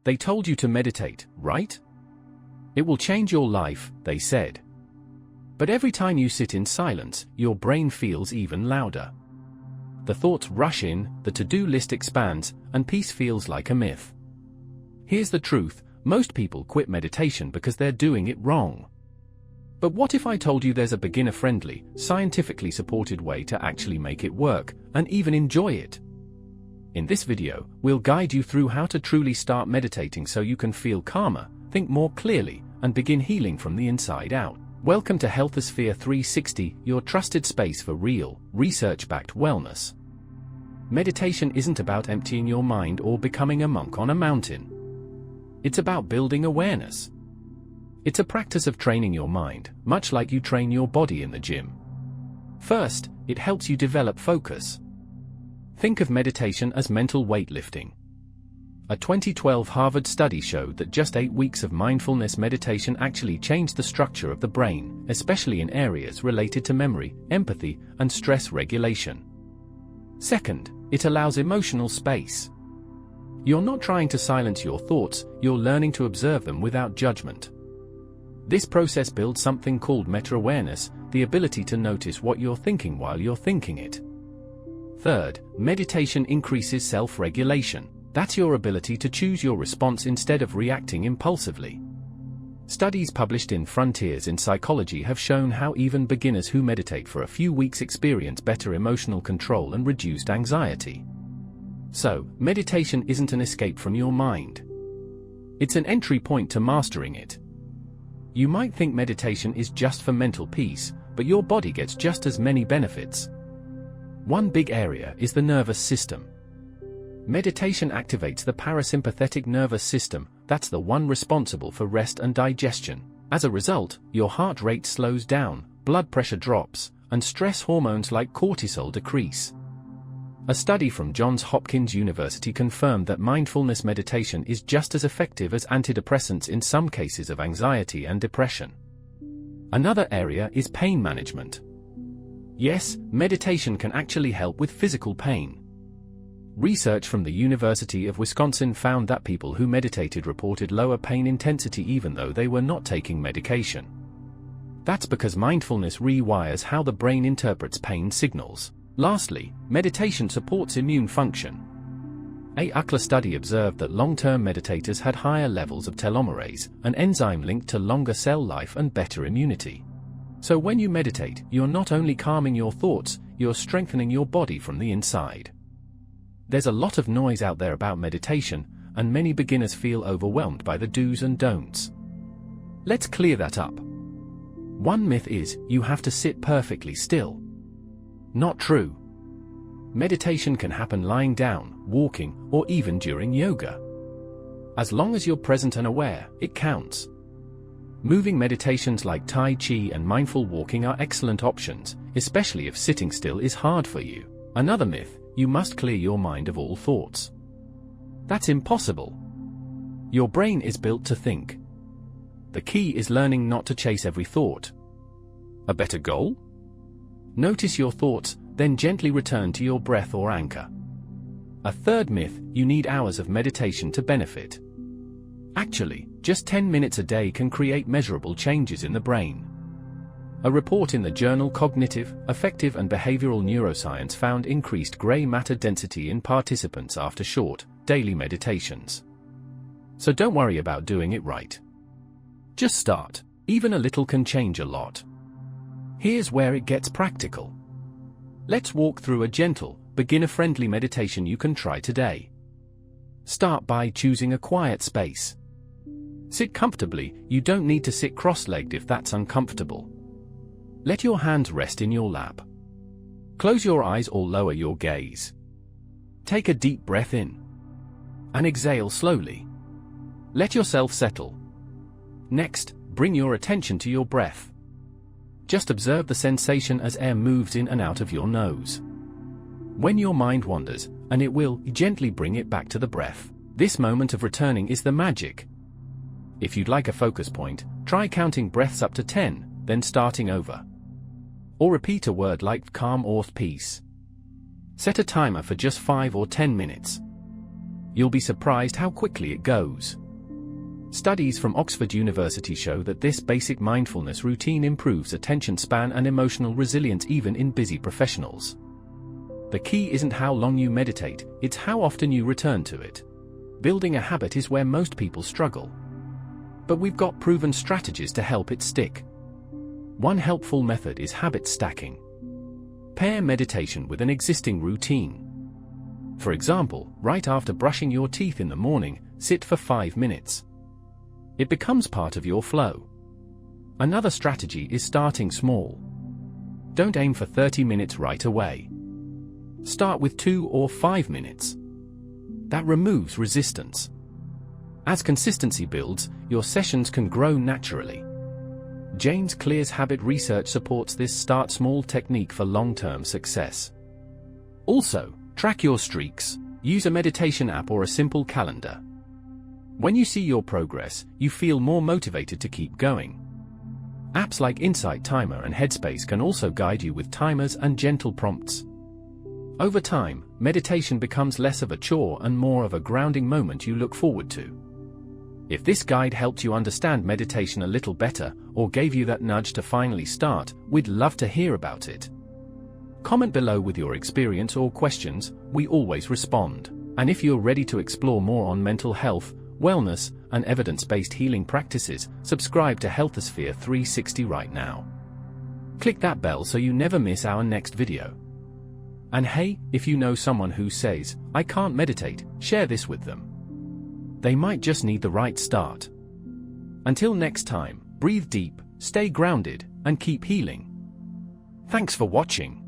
They told you to meditate, right? It will change your life, they said. But every time you sit in silence, your brain feels even louder. The thoughts rush in, the to-do list expands, and peace feels like a myth. Here's the truth, most people quit meditation because they're doing it wrong. But what if I told you there's a beginner-friendly, scientifically supported way to actually make it work, and even enjoy it? In this video, we'll guide you through how to truly start meditating so you can feel calmer, think more clearly, and begin healing from the inside out. Welcome to Healthosphere 360, your trusted space for real, research-backed wellness. Meditation isn't about emptying your mind or becoming a monk on a mountain. It's about building awareness. It's a practice of training your mind, much like you train your body in the gym. First, it helps you develop focus. Think of meditation as mental weightlifting. A 2012 Harvard study showed that just 8 weeks of mindfulness meditation actually changed the structure of the brain, especially in areas related to memory, empathy, and stress regulation. Second, it allows emotional space. You're not trying to silence your thoughts, you're learning to observe them without judgment. This process builds something called meta-awareness, the ability to notice what you're thinking while you're thinking it. Third, meditation increases self-regulation. That's your ability to choose your response instead of reacting impulsively. Studies published in Frontiers in Psychology have shown how even beginners who meditate for a few weeks experience better emotional control and reduced anxiety. So, meditation isn't an escape from your mind. It's an entry point to mastering it. You might think meditation is just for mental peace, but your body gets just as many benefits. One big area is the nervous system. Meditation activates the parasympathetic nervous system, that's the one responsible for rest and digestion. As a result, your heart rate slows down, blood pressure drops, and stress hormones like cortisol decrease. A study from Johns Hopkins University confirmed that mindfulness meditation is just as effective as antidepressants in some cases of anxiety and depression. Another area is pain management. Yes, meditation can actually help with physical pain. Research from the University of Wisconsin found that people who meditated reported lower pain intensity even though they were not taking medication. That's because mindfulness rewires how the brain interprets pain signals. Lastly, meditation supports immune function. A UCLA study observed that long-term meditators had higher levels of telomerase, an enzyme linked to longer cell life and better immunity. So when you meditate, you're not only calming your thoughts, you're strengthening your body from the inside. There's a lot of noise out there about meditation, and many beginners feel overwhelmed by the do's and don'ts. Let's clear that up. One myth is, you have to sit perfectly still. Not true. Meditation can happen lying down, walking, or even during yoga. As long as you're present and aware, it counts. Moving meditations like Tai Chi and mindful walking are excellent options, especially if sitting still is hard for you. Another myth, you must clear your mind of all thoughts. That's impossible. Your brain is built to think. The key is learning not to chase every thought. A better goal? Notice your thoughts, then gently return to your breath or anchor. A third myth, you need hours of meditation to benefit. Actually, just 10 minutes a day can create measurable changes in the brain. A report in the journal Cognitive, Affective and Behavioral Neuroscience found increased gray matter density in participants after short, daily meditations. So don't worry about doing it right. Just start. Even a little can change a lot. Here's where it gets practical. Let's walk through a gentle, beginner-friendly meditation you can try today. Start by choosing a quiet space. Sit comfortably, you don't need to sit cross-legged if that's uncomfortable. Let your hands rest in your lap. Close your eyes or lower your gaze. Take a deep breath in. And exhale slowly. Let yourself settle. Next, bring your attention to your breath. Just observe the sensation as air moves in and out of your nose. When your mind wanders, and it will, gently bring it back to the breath. This moment of returning is the magic. If you'd like a focus point, try counting breaths up to 10, then starting over. Or repeat a word like calm or peace. Set a timer for just 5 or 10 minutes. you'll be surprised how quickly it goes. Studies from Oxford University show that this basic mindfulness routine improves attention span and emotional resilience even in busy professionals. The key isn't how long you meditate, it's how often you return to it. Building a habit is where most people struggle. But we've got proven strategies to help it stick. One helpful method is habit stacking. Pair meditation with an existing routine. For example, right after brushing your teeth in the morning, sit for 5 minutes. It becomes part of your flow. Another strategy is starting small. Don't aim for 30 minutes right away. Start with 2 or 5 minutes. That removes resistance. As consistency builds, your sessions can grow naturally. James Clear's habit research supports this start small technique for long-term success. Also, track your streaks. Use a meditation app or a simple calendar. When you see your progress, you feel more motivated to keep going. Apps like Insight Timer and Headspace can also guide you with timers and gentle prompts. Over time, meditation becomes less of a chore and more of a grounding moment you look forward to. If this guide helped you understand meditation a little better, or gave you that nudge to finally start, we'd love to hear about it. Comment below with your experience or questions, we always respond. And if you're ready to explore more on mental health, wellness, and evidence-based healing practices, subscribe to Healthosphere 360 right now. Click that bell so you never miss our next video. And hey, if you know someone who says, "I can't meditate," share this with them. They might just need the right start. Until next time, breathe deep, stay grounded, and keep healing. Thanks for watching.